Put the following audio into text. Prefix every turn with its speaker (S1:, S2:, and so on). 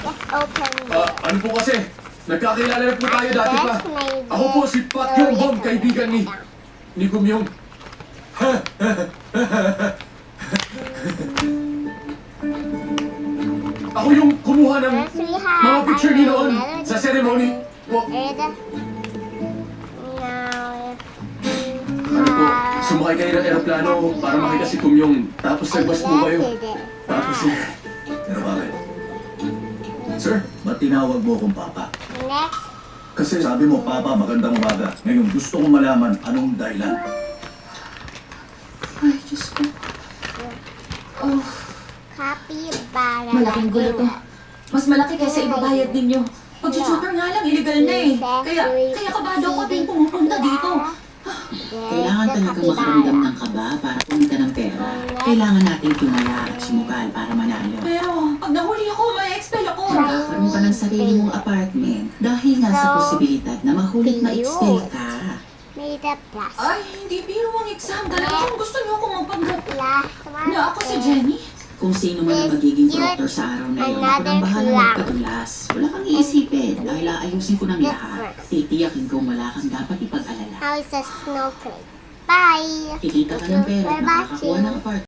S1: Let's open this.
S2: Ano po kasi? Nagkakilala na po tayo dati pa.
S1: This may
S2: Ako po si Pat Kyung Hom, kaibigan ni Gumyong. Ako yung kumuha ng
S1: First we have
S2: mga picture ni noon
S1: another
S2: sa ceremony. Po,
S1: And now
S2: ano po, sumakay kayo ng aeroplano para makita si Gumyong. Tapos nagbas po kayo. Tapos
S3: Pero bakit? Sir, ba't tinawag mo akong Papa?
S1: Next,
S3: Kasi sabi mo, Papa, magandang umaga. Ngayon, gusto kong malaman anong dahilan.
S4: Ay, Diyos ko. Oh,
S1: capybara.
S4: malaking gulo to. Mas malaki kaysa ibabayad ninyo. Pag-shooter nga lang, illegal na eh. Kaya kabado ko din pumupunta dito.
S5: Kailangan talaga makaramdam ng kaba para kumita ng pera. Kailangan natin tumaya at sumugal para manalo.
S4: Pero, pag nahuli ako, may expel ako.
S5: Magkakaroon ka ng sarili mong apartment dahil nga sa posibilidad na mahulit ma-expel ka.
S1: Made a plus.
S4: Ay, hindi biro ang exam. Talaga kung gusto niyo ako magpag-drop
S1: Last one
S4: na ako si Jenny.
S5: Kung sino man ang magiging proctor sa araw na yun, ako nang bahala magpadulas. Wala kang iisipin dahil aayusin ko ng lahat. Titiyakin kong wala kang dapat ipag-alala.
S1: Now it's a snowflake. Bye.
S5: Kikita ka ng pera at
S1: Bye-bye.
S5: makakakuha ng apartment.